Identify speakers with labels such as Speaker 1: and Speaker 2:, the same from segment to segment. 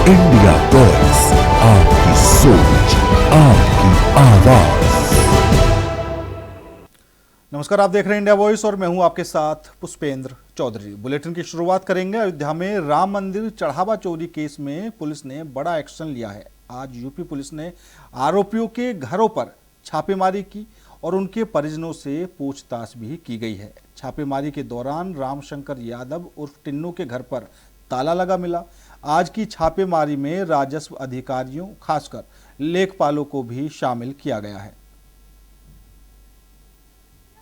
Speaker 1: India voice, आपकी सोच, आपकी आवाज।
Speaker 2: नमस्कार, आप देख रहे हैं इंडिया वॉइस और मैं हूं आपके साथ पुष्पेंद्र चौधरी। बुलेटिन की शुरुआत करेंगे। अयोध्या में राम मंदिर चढ़ावा चोरी केस में पुलिस ने बड़ा एक्शन लिया है। आज यूपी पुलिस ने आरोपियों के घरों पर छापेमारी की और उनके परिजनों से पूछताछ भी की गई है। छापेमारी के दौरान रामशंकर यादव उर्फ टिन्नू के घर पर ताला लगा मिला। आज की छापेमारी में राजस्व अधिकारियों, खासकर लेखपालों को भी शामिल किया गया है।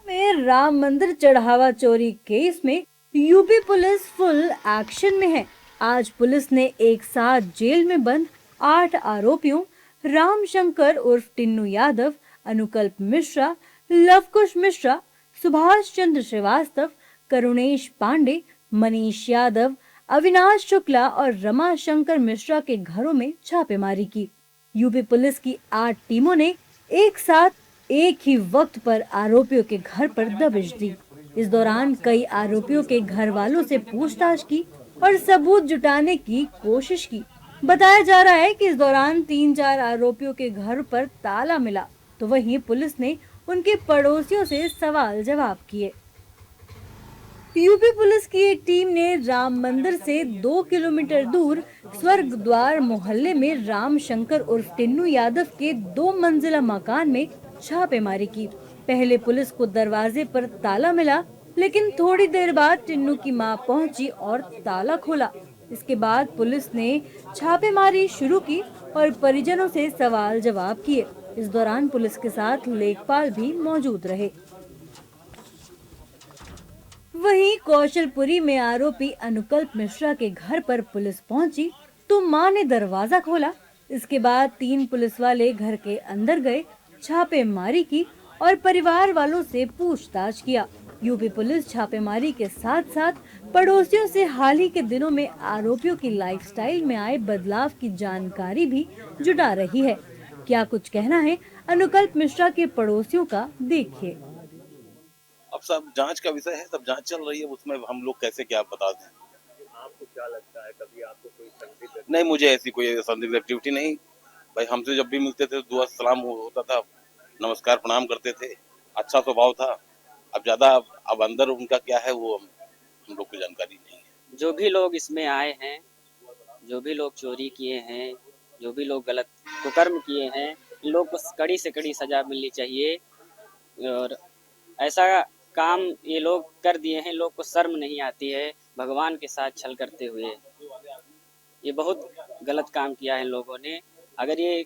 Speaker 3: में राम मंदिर चढ़ावा चोरी केस में यूपी पुलिस फुल एक्शन में है। आज पुलिस ने एक साथ जेल में बंद 8 आरोपियों रामशंकर उर्फ टिन्नू यादव, अनुकल्प मिश्रा, लवकुश मिश्रा, सुभाष चंद्र श्रीवास्तव, करुणेश पांडे, मनीष यादव, अविनाश शुक्ला और रमा शंकर मिश्रा के घरों में छापेमारी की। यूपी पुलिस की 8 टीमों ने एक साथ एक ही वक्त पर आरोपियों के घर पर दबिश दी। इस दौरान कई आरोपियों के घर वालों से पूछताछ की और सबूत जुटाने की कोशिश की। बताया जा रहा है कि इस दौरान 3-4 आरोपियों के घर पर ताला मिला, तो वहीं पुलिस ने उनके पड़ोसियों से सवाल जवाब किए। यूपी पुलिस की एक टीम ने राम मंदिर से 2 किलोमीटर दूर स्वर्ग द्वार मोहल्ले में रामशंकर उर्फ टिन्नू यादव के 2 मंजिला मकान में छापेमारी की। पहले पुलिस को दरवाजे पर ताला मिला, लेकिन थोड़ी देर बाद टिन्नू की मां पहुंची और ताला खोला। इसके बाद पुलिस ने छापेमारी शुरू की और परिजनों से सवाल जवाब किए। इस दौरान पुलिस के साथ लेखपाल भी मौजूद रहे। वहीं कौशलपुरी में आरोपी अनुकल्प मिश्रा के घर पर पुलिस पहुंची तो मां ने दरवाजा खोला। इसके बाद 3 पुलिस वाले घर के अंदर गए, छापेमारी की और परिवार वालों से पूछताछ किया। यूपी पुलिस छापेमारी के साथ साथ पड़ोसियों से हाल ही के दिनों में आरोपियों की लाइफस्टाइल में आए बदलाव की जानकारी भी जुटा रही है। क्या कुछ कहना है अनुकल्प मिश्रा के पड़ोसियों का, देखिए।
Speaker 4: अब सब जांच का विषय है, सब जांच चल रही है, उसमें हम लोग कैसे क्या बता दें।
Speaker 5: आपको क्या लगता है, कभी आपको कोई संदिग्ध?
Speaker 4: नहीं, मुझे ऐसी कोई संदिग्ध एक्टिविटी नहीं। भाई हमसे जब भी मिलते थे दुआ सलाम होता था, नमस्कार प्रणाम करते थे, अच्छा स्वभाव था। अब ज्यादा अब अंदर उनका क्या है वो हम लोग को जानकारी नहीं है।
Speaker 6: जो भी लोग इसमें आए हैं, जो भी लोग चोरी किए हैं, जो भी लोग गलत कुकर्म किए हैं, इन लोग को कड़ी से कड़ी सजा मिलनी चाहिए। और ऐसा काम ये लोग कर दिए हैं, लोग को शर्म नहीं आती है भगवान के साथ छल करते हुए। ये बहुत गलत काम किया है इन लोगों ने। अगर ये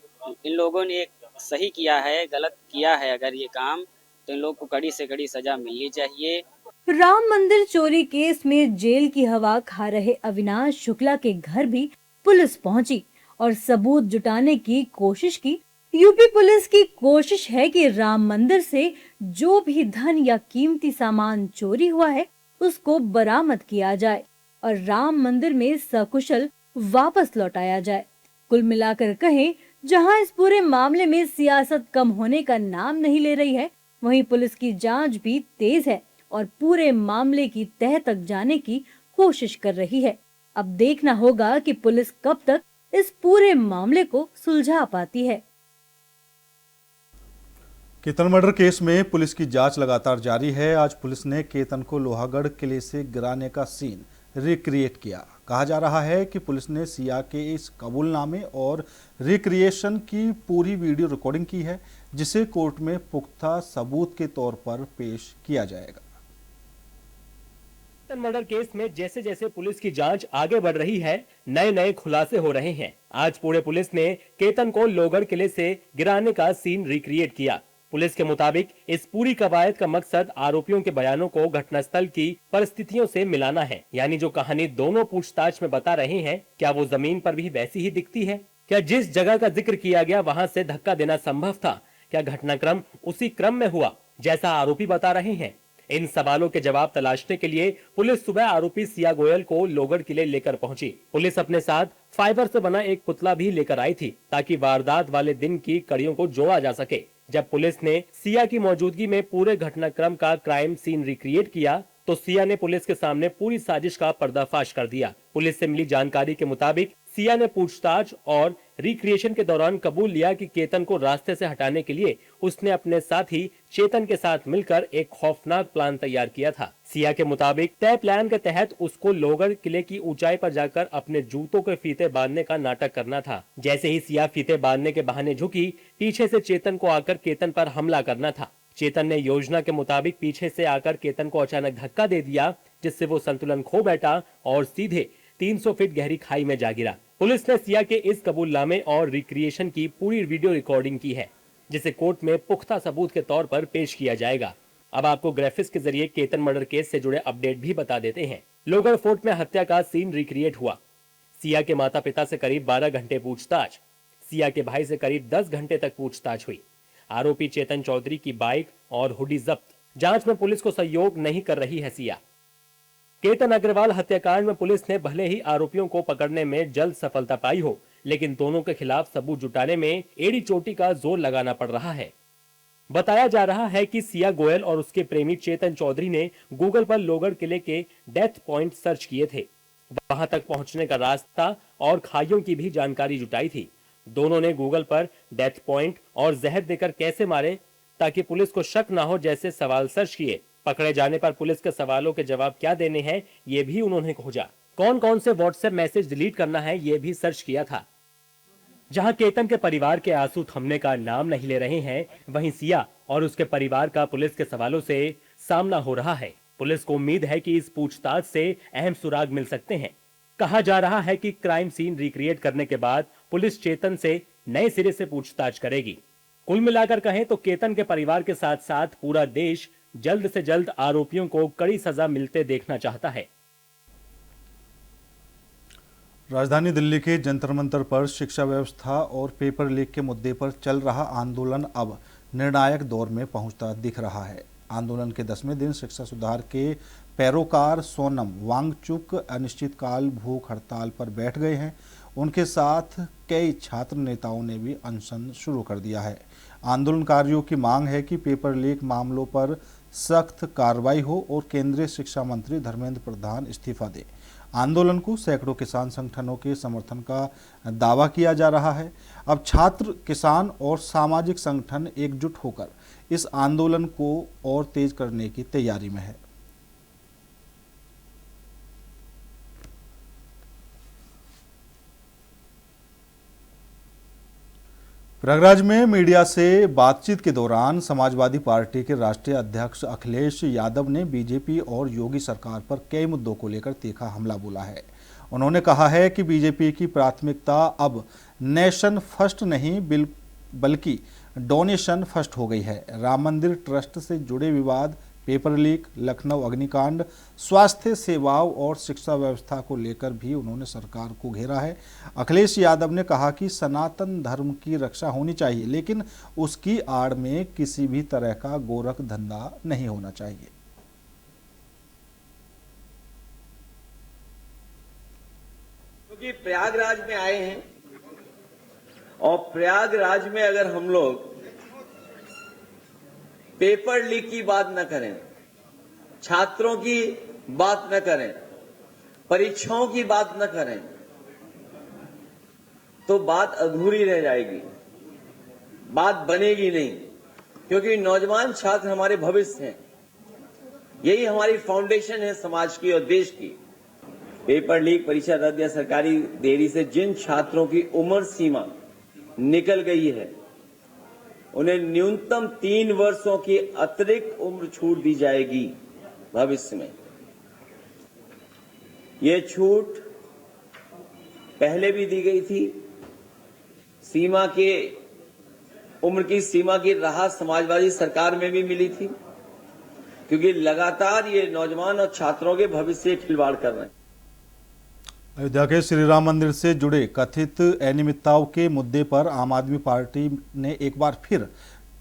Speaker 6: इन लोगों ने सही किया है, गलत किया है अगर ये काम, तो इन लोग को कड़ी से कड़ी सजा मिलनी चाहिए।
Speaker 3: राम मंदिर चोरी केस में जेल की हवा खा रहे अविनाश शुक्ला के घर भी पुलिस पहुंची और सबूत जुटाने की कोशिश की। यूपी पुलिस की कोशिश है कि राम मंदिर से जो भी धन या कीमती सामान चोरी हुआ है उसको बरामद किया जाए और राम मंदिर में सकुशल वापस लौटाया जाए। कुल मिलाकर कहें, जहां इस पूरे मामले में सियासत कम होने का नाम नहीं ले रही है, वहीं पुलिस की जांच भी तेज है और पूरे मामले की तह तक जाने की कोशिश कर रही है। अब देखना होगा कि पुलिस कब तक इस पूरे मामले को सुलझा पाती है।
Speaker 2: केतन मर्डर केस में पुलिस की जांच लगातार जारी है। आज पुलिस ने केतन को लोहागढ़ किले से गिराने का सीन रिक्रिएट किया। कहा जा रहा है कि पुलिस ने सिया के इस कबूलनामे और रिक्रिएशन की पूरी वीडियो रिकॉर्डिंग की है, जिसे कोर्ट में पुख्ता सबूत के तौर पर पेश किया जाएगा।
Speaker 5: केतन मर्डर केस में जैसे जैसे पुलिस की जांच आगे बढ़ रही है, नए नए खुलासे हो रहे हैं। आज पूरे पुलिस ने केतन को लोहगढ़ किले से गिराने का सीन रिक्रिएट किया। पुलिस के मुताबिक इस पूरी कवायद का मकसद आरोपियों के बयानों को घटनास्थल की परिस्थितियों से मिलाना है। यानी जो कहानी दोनों पूछताछ में बता रहे हैं, क्या वो जमीन पर भी वैसी ही दिखती है? क्या जिस जगह का जिक्र किया गया वहां से धक्का देना संभव था? क्या घटनाक्रम उसी क्रम में हुआ जैसा आरोपी बता रहे हैं? इन सवालों के जवाब तलाशने के लिए पुलिस सुबह आरोपी सिया गोयल को लोहगढ़ किले लेकर पहुंची। पुलिस अपने साथ फाइबर से बना एक पुतला भी लेकर आई थी ताकि वारदात वाले दिन की कड़ियों को जोड़ा जा सके। जब पुलिस ने सिया की मौजूदगी में पूरे घटनाक्रम का क्राइम सीन रिक्रिएट किया तो सिया ने पुलिस के सामने पूरी साजिश का पर्दाफाश कर दिया। पुलिस से मिली जानकारी के मुताबिक सिया ने पूछताछ और रिक्रिएशन के दौरान कबूल लिया कि केतन को रास्ते से हटाने के लिए उसने अपने साथी चेतन के साथ मिलकर एक खौफनाक प्लान तैयार किया था। सिया के मुताबिक तय प्लान के तहत उसको लोगर किले की ऊंचाई पर जाकर अपने जूतों के फीते बांधने का नाटक करना था। जैसे ही सिया फीते बांधने के बहाने झुकी, पीछे से चेतन को आकर केतन पर हमला करना था। चेतन ने योजना के मुताबिक पीछे से आकर केतन को अचानक धक्का दे दिया, जिससे वो संतुलन खो बैठा और सीधे 300 फीट गहरी खाई में जा गिरा। पुलिस ने सिया के इस कबूलनामे और रिक्रिएशन की पूरी वीडियो रिकॉर्डिंग की है, जिसे कोर्ट में पुख्ता सबूत के तौर पर पेश किया जाएगा। अब आपको ग्राफिक्स के जरिए केतन मर्डर केस से जुड़े अपडेट भी बता देते हैं। लोगर फोर्ट में हत्या का सीन रिक्रिएट हुआ। सिया के माता पिता से करीब 12 घंटे पूछताछ, सिया के भाई से करीब 10 घंटे तक पूछताछ हुई। आरोपी चेतन चौधरी की बाइक और हुडी जब्त। जांच में पुलिस को सहयोग नहीं कर रही है सिया। केतन अग्रवाल हत्याकांड में पुलिस ने भले ही आरोपियों को पकड़ने में जल्द सफलता पाई हो, लेकिन दोनों के खिलाफ सबूत जुटाने में एड़ी चोटी का जोर लगाना पड़ रहा है। बताया जा रहा है कि सिया गोयल और उसके प्रेमी चेतन चौधरी ने गूगल पर लोगर किले के डेथ पॉइंट सर्च किए थे। वहां तक पहुंचने का रास्ता और खाइयों की भी जानकारी जुटाई थी। दोनों ने गूगल पर डेथ पॉइंट और जहर देकर कैसे मारे ताकि पुलिस को शक ना हो जैसे सवाल सर्च किए। पकड़े जाने पर पुलिस के सवालों के जवाब क्या देने हैं ये भी उन्होंने खोजा। कौन कौन से व्हाट्सएप मैसेज डिलीट करना है ये भी सर्च किया था। जहां केतन के परिवार के आंसू थमने का नाम नहीं ले रहे हैं, वहीं सिया और उसके परिवार का पुलिस के सवालों से सामना हो रहा है। पुलिस को उम्मीद है कि इस पूछताछ से अहम सुराग मिल सकते हैं। कहा जा रहा है कि क्राइम सीन रिक्रिएट करने के बाद पुलिस चेतन से नए सिरे से पूछताछ करेगी। कुल मिलाकर कहें तो केतन के परिवार के साथ साथ पूरा देश जल्द से जल्द आरोपियों को कड़ी सजा मिलते देखना चाहता है।
Speaker 2: राजधानी दिल्ली के जंतर मंतर पर शिक्षा व्यवस्था और पेपर लीक के मुद्दे पर चल रहा आंदोलन अब निर्णायक दौर में पहुंचता दिख रहा है। आंदोलन के 10वें दिन शिक्षा सुधार के पैरोकार सोनम वांगचुक अनिश्चितकाल भूख हड़ताल पर बैठ गए हैं। उनके साथ कई छात्र नेताओं ने भी अनशन शुरू कर दिया है। आंदोलनकारियों की मांग है कि पेपर लीक मामलों पर सख्त कार्रवाई हो और केंद्रीय शिक्षा मंत्री धर्मेंद्र प्रधान इस्तीफा दें। आंदोलन को सैकड़ों किसान संगठनों के समर्थन का दावा किया जा रहा है। अब छात्र, किसान और सामाजिक संगठन एकजुट होकर इस आंदोलन को और तेज करने की तैयारी में है। प्रयागराज में मीडिया से बातचीत के दौरान समाजवादी पार्टी के राष्ट्रीय अध्यक्ष अखिलेश यादव ने बीजेपी और योगी सरकार पर कई मुद्दों को लेकर तीखा हमला बोला है। उन्होंने कहा है कि बीजेपी की प्राथमिकता अब नेशन फर्स्ट नहीं बल्कि डोनेशन फर्स्ट हो गई है। राम मंदिर ट्रस्ट से जुड़े विवाद, पेपर लीक, लखनऊ अग्निकांड, स्वास्थ्य सेवाओं और शिक्षा व्यवस्था को लेकर भी उन्होंने सरकार को घेरा है। अखिलेश यादव ने कहा कि सनातन धर्म की रक्षा होनी चाहिए, लेकिन उसकी आड़ में किसी भी तरह का गोरख धंधा नहीं होना चाहिए।
Speaker 7: क्योंकि प्रयागराज में आए हैं और प्रयागराज में अगर हम लोग पेपर लीक की बात न करें, छात्रों की बात न करें, परीक्षाओं की बात न करें, तो बात अधूरी रह जाएगी, बात बनेगी नहीं। क्योंकि नौजवान छात्र हमारे भविष्य हैं, यही हमारी फाउंडेशन है समाज की और देश की। पेपर लीक, परीक्षा रद्द या सरकारी देरी से जिन छात्रों की उम्र सीमा निकल गई है, उन्हें न्यूनतम 3 वर्षों की अतिरिक्त उम्र छूट दी जाएगी भविष्य में। ये छूट पहले भी दी गई थी। सीमा के उम्र की सीमा की राहत समाजवादी सरकार में भी मिली थी, क्योंकि लगातार ये नौजवान और छात्रों के भविष्य से खिलवाड़ कर रहे हैं।
Speaker 2: अयोध्या के श्री राम मंदिर से जुड़े कथित अनियमितताओं के मुद्दे पर आम आदमी पार्टी ने एक बार फिर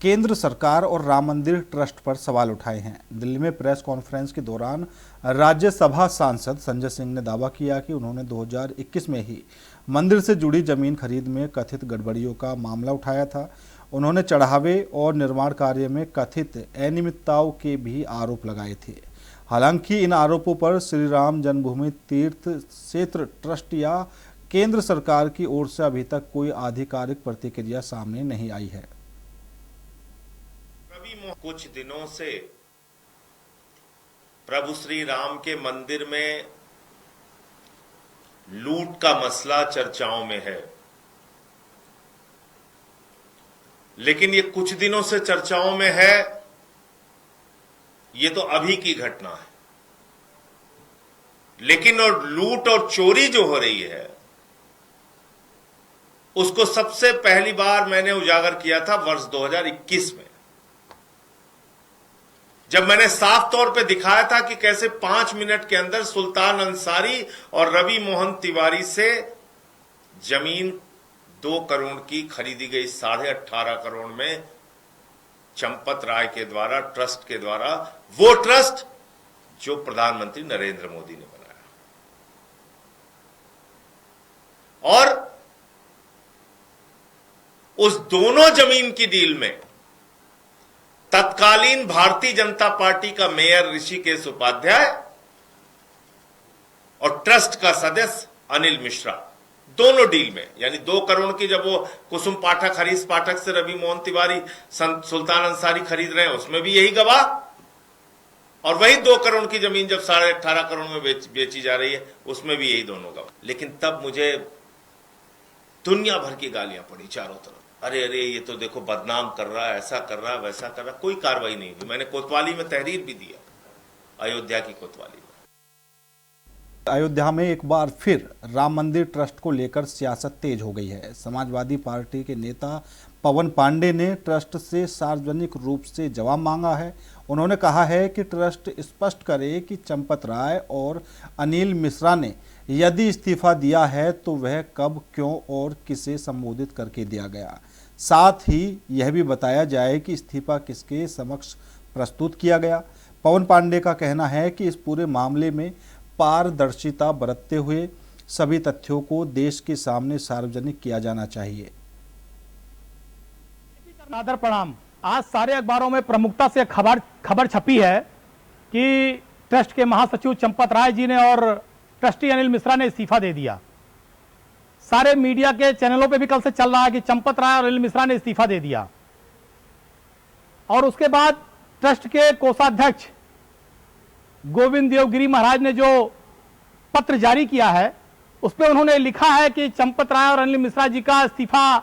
Speaker 2: केंद्र सरकार और राम मंदिर ट्रस्ट पर सवाल उठाए हैं। दिल्ली में प्रेस कॉन्फ्रेंस के दौरान राज्यसभा सांसद संजय सिंह ने दावा किया कि उन्होंने 2021 में ही मंदिर से जुड़ी जमीन खरीद में कथित गड़बड़ियों का मामला उठाया था। उन्होंने चढ़ावे और निर्माण कार्य में कथित अनियमितताओं के भी आरोप लगाए थे। हालांकि इन आरोपों पर श्री राम जन्मभूमि तीर्थ क्षेत्र ट्रस्ट या केंद्र सरकार की ओर से अभी तक कोई आधिकारिक प्रतिक्रिया सामने नहीं आई है।
Speaker 8: कुछ दिनों से प्रभु श्री राम के मंदिर में लूट का मसला चर्चाओं में है, लेकिन ये कुछ दिनों से चर्चाओं में है, ये तो अभी की घटना है। लेकिन और लूट और चोरी जो हो रही है उसको सबसे पहली बार मैंने उजागर किया था वर्ष 2021 में, जब मैंने साफ तौर पे दिखाया था कि कैसे 5 मिनट के अंदर सुल्तान अंसारी और रवि मोहन तिवारी से जमीन 2 करोड़ की खरीदी गई 18.5 करोड़ में चंपत राय के द्वारा, ट्रस्ट के द्वारा, वो ट्रस्ट जो प्रधानमंत्री नरेंद्र मोदी ने बनाया। और उस दोनों जमीन की डील में तत्कालीन भारतीय जनता पार्टी का मेयर ऋषिकेश उपाध्याय और ट्रस्ट का सदस्य अनिल मिश्रा, दोनों डील में, यानी 2 करोड़ की जब वो कुसुम पाठक, हरीश पाठक से रवि मोहन तिवारी सुल्तान अंसारी खरीद रहे हैं, उसमें भी यही गवाह, और वही 2 करोड़ की जमीन जब 18.5 करोड़ में बेची जा रही है, उसमें भी यही दोनों गवाह। लेकिन तब मुझे दुनिया भर की गालियां पड़ी चारों तरफ, अरे अरे ये तो देखो बदनाम कर रहा है, ऐसा कर रहा है, वैसा कर रहा है। कोई कार्रवाई नहीं हुई। मैंने कोतवाली में तहरीर भी दिया, अयोध्या की कोतवाली में।
Speaker 2: अयोध्या में एक बार फिर राम मंदिर ट्रस्ट को लेकर सियासत तेज हो गई है। समाजवादी पार्टी के नेता पवन पांडे ने ट्रस्ट से सार्वजनिक रूप से जवाब मांगा है। उन्होंने कहा है कि ट्रस्ट स्पष्ट करे कि चंपत राय और अनिल मिश्रा ने यदि इस्तीफा दिया है तो वह कब, क्यों और किसे संबोधित करके दिया गया। साथ ही यह भी बताया जाए कि इस्तीफा किसके समक्ष प्रस्तुत किया गया। पवन पांडे का कहना है कि इस पूरे मामले में पारदर्शिता बरतते हुए सभी तथ्यों को देश के सामने सार्वजनिक किया जाना चाहिए।
Speaker 9: आदर प्रणाम। आज सारे अखबारों में प्रमुखता से खबर छपी है कि ट्रस्ट के महासचिव चंपत राय जी ने और ट्रस्टी अनिल मिश्रा ने इस्तीफा दे दिया। सारे मीडिया के चैनलों पे भी कल से चल रहा है कि चंपत राय और अनिल मिश्रा ने इस्तीफा दे दिया। और उसके बाद ट्रस्ट के कोषाध्यक्ष गोविंद देवगिरी महाराज ने जो पत्र जारी किया है उस पर उन्होंने लिखा है कि चंपत राय और अनिल मिश्रा जी का इस्तीफा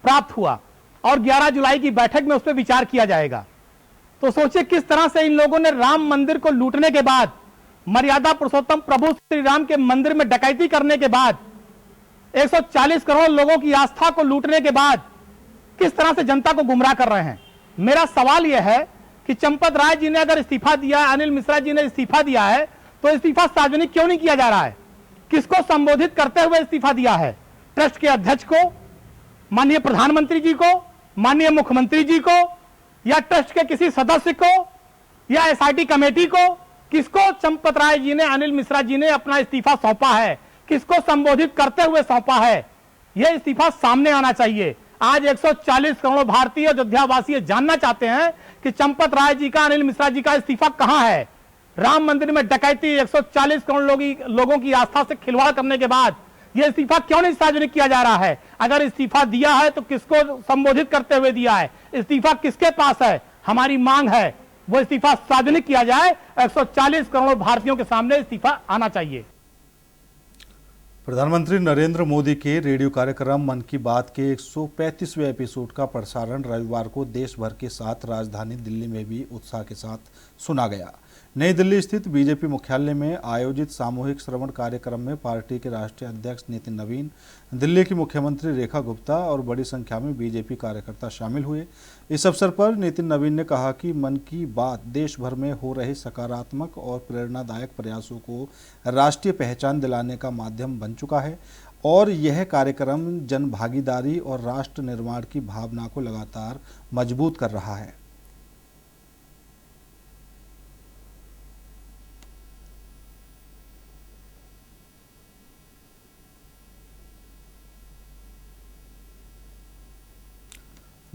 Speaker 9: प्राप्त हुआ और 11 जुलाई की बैठक में उस पर विचार किया जाएगा। तो सोचिए किस तरह से इन लोगों ने राम मंदिर को लूटने के बाद, मर्यादा पुरुषोत्तम प्रभु श्री राम के मंदिर में डकैती करने के बाद, 140 करोड़ लोगों की आस्था को लूटने के बाद किस तरह से जनता को गुमराह कर रहे हैं। मेरा सवाल यह है कि चंपत राय जी ने अगर इस्तीफा दिया है, अनिल मिश्रा जी ने इस्तीफा दिया है, तो इस्तीफा सार्वजनिक क्यों नहीं किया जा रहा है? किसको संबोधित करते हुए इस्तीफा दिया है? ट्रस्ट के अध्यक्ष को, माननीय प्रधानमंत्री जी को, माननीय मुख्यमंत्री जी को, या ट्रस्ट के किसी सदस्य को, या एसआईटी कमेटी को? किसको चंपत राय जी ने, अनिल मिश्रा जी ने अपना इस्तीफा सौंपा है? किसको संबोधित करते हुए सौंपा है? यह इस्तीफा सामने आना चाहिए। आज 140 करोड़ भारतीय अयोध्यावासी जानना चाहते हैं कि चंपत राय जी का, अनिल मिश्रा जी का इस्तीफा कहां है? राम मंदिर में डकैती, 140 करोड़ लोगों की आस्था से खिलवाड़ करने के बाद यह इस्तीफा क्यों नहीं सार्वजनिक किया जा रहा है? अगर इस्तीफा दिया है तो किसको संबोधित करते हुए दिया है? इस्तीफा किसके पास है? हमारी मांग है वो इस्तीफा सार्वजनिक किया जाए। 140 करोड़ भारतीयों के सामने इस्तीफा आना चाहिए।
Speaker 2: प्रधानमंत्री नरेंद्र मोदी के रेडियो कार्यक्रम मन की बात के 135वें एपिसोड का प्रसारण रविवार को देश भर के साथ राजधानी दिल्ली में भी उत्साह के साथ सुना गया। नई दिल्ली स्थित बीजेपी मुख्यालय में आयोजित सामूहिक श्रवण कार्यक्रम में पार्टी के राष्ट्रीय अध्यक्ष नितिन नवीन, दिल्ली की मुख्यमंत्री रेखा गुप्ता और बड़ी संख्या में बीजेपी कार्यकर्ता शामिल हुए। इस अवसर पर नितिन नवीन ने कहा कि मन की बात देश भर में हो रहे सकारात्मक और प्रेरणादायक प्रयासों को राष्ट्रीय पहचान दिलाने का माध्यम बन चुका है और यह कार्यक्रम जन भागीदारी और राष्ट्र निर्माण की भावना को लगातार मजबूत कर रहा है।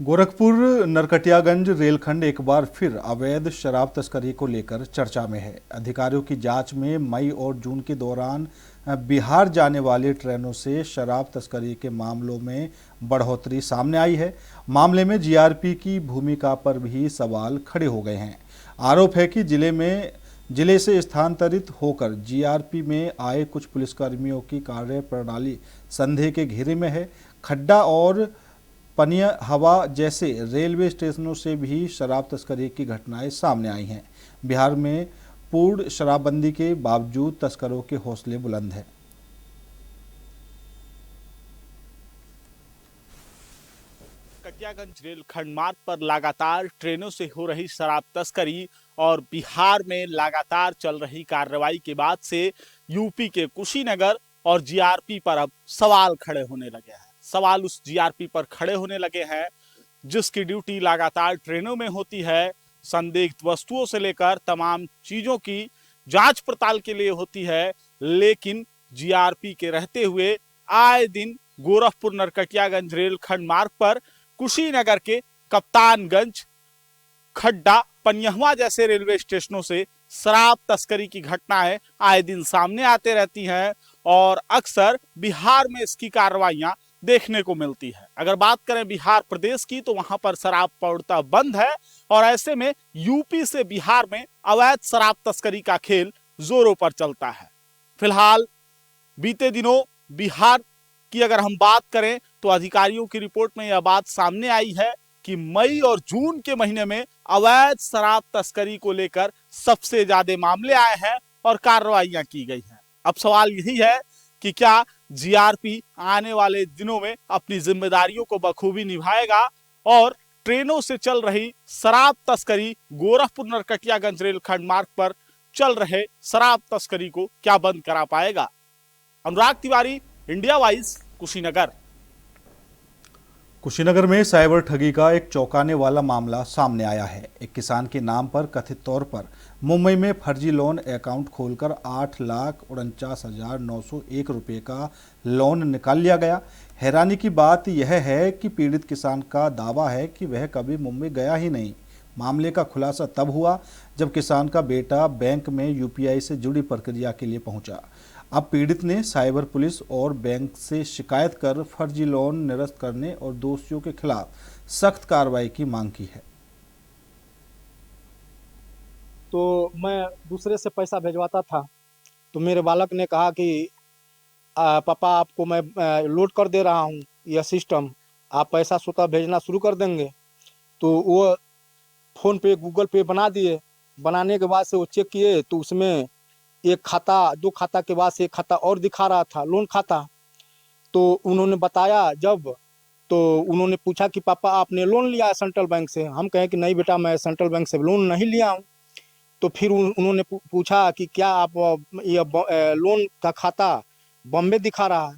Speaker 2: गोरखपुर नरकटियागंज रेलखंड एक बार फिर अवैध शराब तस्करी को लेकर चर्चा में है। अधिकारियों की जांच में मई और जून के दौरान बिहार जाने वाली ट्रेनों से शराब तस्करी के मामलों में बढ़ोतरी सामने आई है। मामले में जीआरपी की भूमिका पर भी सवाल खड़े हो गए हैं। आरोप है कि जिले से स्थानांतरित होकर जीआरपी में आए कुछ पुलिसकर्मियों की कार्य प्रणाली संदेह के घेरे में है। खड्डा और पनिया हवा जैसे रेलवे स्टेशनों से भी शराब तस्करी की घटनाएं सामने आई हैं। बिहार में पूर्ण शराबबंदी के बावजूद तस्करों के हौसले बुलंद हैं।
Speaker 10: कटियागंज रेलखंड मार्ग पर लगातार ट्रेनों से हो रही शराब तस्करी और बिहार में लगातार चल रही कार्रवाई के बाद से यूपी के कुशीनगर और जीआरपी पर अब सवाल खड़े होने लगे हैं। सवाल उस जीआरपी पर खड़े होने लगे हैं जिसकी ड्यूटी लगातार ट्रेनों में होती है। संदिग्ध वस्तुओं से लेकर तमाम चीजों की जांच पड़ताल के लिए होती है, लेकिन जीआरपी के रहते हुए आए दिन गोरखपुर नरकटियागंज रेलखंड मार्ग पर कुशीनगर के कप्तानगंज, खड्डा, पनियहवा जैसे रेलवे स्टेशनों से शराब तस्करी की घटनाएं आए दिन सामने आते रहती हैं और अक्सर बिहार में इसकी कार्रवाइयां देखने को मिलती है। अगर बात करें बिहार प्रदेश की तो वहां पर शराब पूर्णतः बंद है और ऐसे में यूपी से बिहार में अवैध शराब तस्करी का खेल जोरों पर चलता है। फिलहाल बीते दिनों बिहार की अगर हम बात करें तो अधिकारियों की रिपोर्ट में यह बात सामने आई है कि मई और जून के महीने में अवैध शराब तस्करी को लेकर सबसे ज्यादा मामले आए हैं और कार्रवाइयां की गई हैं। अब सवाल यही है कि क्या जीआरपी आने वाले दिनों में अपनी जिम्मेदारियों को बखूबी निभाएगा और ट्रेनों से चल रही शराब तस्करी, गोरखपुर नरकटियागंज रेलखंड मार्ग पर चल रहे शराब तस्करी को क्या बंद करा पाएगा। अनुराग तिवारी, इंडिया वाइज, कुशीनगर।
Speaker 2: कुशीनगर में साइबर ठगी का एक चौंकाने वाला मामला सामने आया है। एक किसान के नाम पर कथित तौर पर मुंबई में फर्जी लोन अकाउंट खोलकर 8,49,901 रुपये का लोन निकाल लिया गया। हैरानी की बात यह है कि पीड़ित किसान का दावा है कि वह कभी मुंबई गया ही नहीं। मामले का खुलासा तब हुआ जब किसान का बेटा बैंक में यूपीआई से जुड़ी प्रक्रिया के लिए पहुंचा। अब पीड़ित ने साइबर पुलिस और बैंक से शिकायत कर फर्जी लोन निरस्त करने और दोषियों के खिलाफ सख्त कार्रवाई की मांग की है।
Speaker 11: तो मैं दूसरे से पैसा भिजवाता था तो मेरे बालक ने कहा कि पापा आपको मैं लोड कर दे रहा हूँ यह सिस्टम, आप पैसा स्वतः भेजना शुरू कर देंगे। तो वो फ़ोन पे, गूगल पे बना दिए। बनाने के बाद से वो चेक किए तो उसमें एक खाता, दो खाता के बाद से एक खाता और दिखा रहा था, लोन खाता। तो उन्होंने बताया जब, तो उन्होंने पूछा कि पापा आपने लोन लिया है सेंट्रल बैंक से? हम कहें कि नहीं बेटा मैं सेंट्रल बैंक से लोन नहीं लिया हूँ। तो फिर उन्होंने पूछा कि क्या आप ये लोन का खाता बॉम्बे दिखा रहा है?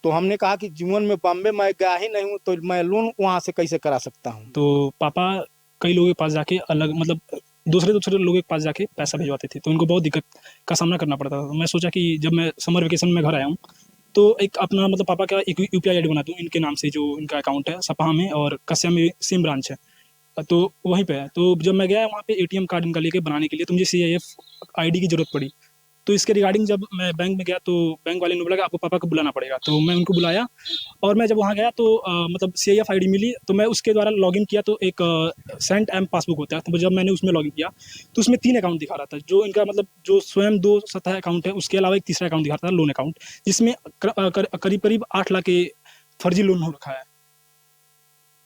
Speaker 11: तो हमने कहा कि जीवन में बॉम्बे मैं गया ही नहीं हूँ तो मैं लोन वहाँ से कैसे करा सकता हूँ।
Speaker 12: तो पापा कई लोगों के पास जाके अलग मतलब दूसरे लोगों के पास जाके पैसा भिजवाते थे तो उनको बहुत दिक्कत का सामना करना पड़ता था। तो मैं सोचा कि जब मैं समर वेकेशन में घर आया हूँ तो एक अपना मतलब पापा का एक यूपीआई आईडी बना दूँ इनके नाम से, जो इनका अकाउंट है सपहा में और कस्या में सेम ब्रांच है तो वहीं पे है। तो जब मैं गया वहाँ पे एटीएम कार्ड इनका लेके बनाने के लिए तो मुझे CIF आईडी की जरूरत पड़ी। तो इसके रिगार्डिंग जब मैं बैंक में गया तो बैंक वाले ने बोला कि आपको पापा को बुलाना पड़ेगा। तो मैं उनको बुलाया और मैं जब वहाँ गया तो मतलब CIF आईडी मिली तो मैं उसके द्वारा लॉगिन किया। तो एक सेंट एम पासबुक होता है, तो जब मैंने उसमें लॉगिन किया तो उसमें 3 अकाउंट दिखा रहा था। जो इनका मतलब जो स्वयं 2 सतह अकाउंट है उसके अलावा एक तीसरा अकाउंट दिखा रहा था, लोन अकाउंट, जिसमें करीब करीब 8 लाख के फर्जी लोन हो रखा है।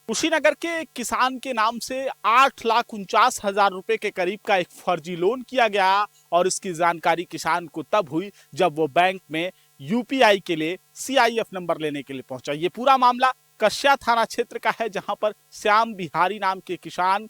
Speaker 10: कुशीनगर के किसान के नाम से 8,49,000 रुपए के करीब का एक फर्जी लोन किया गया और इसकी जानकारी किसान को तब हुई जब वो बैंक में यूपीआई के लिए CIF नंबर लेने के लिए पहुंचा। ये पूरा मामला कस्या थाना क्षेत्र का है जहां पर श्याम बिहारी नाम के किसान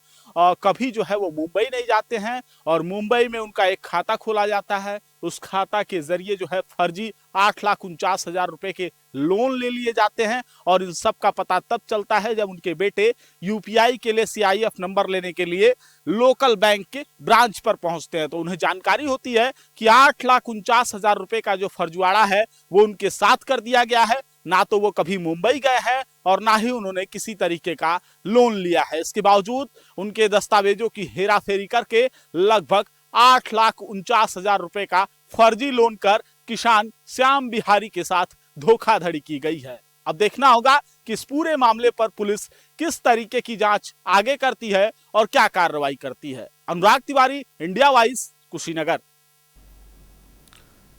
Speaker 10: कभी जो है वो मुंबई नहीं जाते हैं और मुंबई में उनका एक खाता खोला जाता है। उस खाता के जरिए जो है फर्जी 8,49,000 रुपए के लोन ले लिए जाते हैं और इन सब का पता तब चलता है जब उनके बेटे यूपीआई के लिए CIF नंबर लेने के लिए लोकल बैंक के ब्रांच पर पहुंचते हैं। तो उन्हें जानकारी होती है कि 8,49,000 रुपए का जो फर्जीवाड़ा है वो उनके साथ कर दिया गया है। ना तो वो कभी मुंबई गए हैं और ना ही उन्होंने किसी तरीके का लोन लिया है। इसके बावजूद उनके दस्तावेजों की हेराफेरी करके लगभग 8,49,000 रुपए का फर्जी लोन कर किसान श्याम बिहारी के साथ धोखाधड़ी की गई है। अब देखना होगा कि इस पूरे मामले पर पुलिस किस तरीके की जांच आगे करती है और क्या कार्रवाई करती है। अनुराग तिवारी, इंडिया वाइज, कुशीनगर।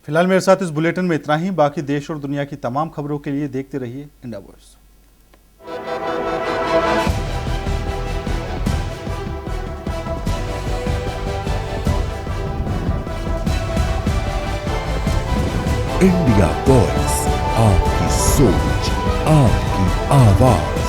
Speaker 2: फिलहाल मेरे साथ इस बुलेटिन में इतना ही। बाकी देश और दुनिया की तमाम खबरों के लिए देखते रहिए इंडिया वॉइस।
Speaker 1: इंडिया वॉइस, आपकी सोच, आपकी आवाज।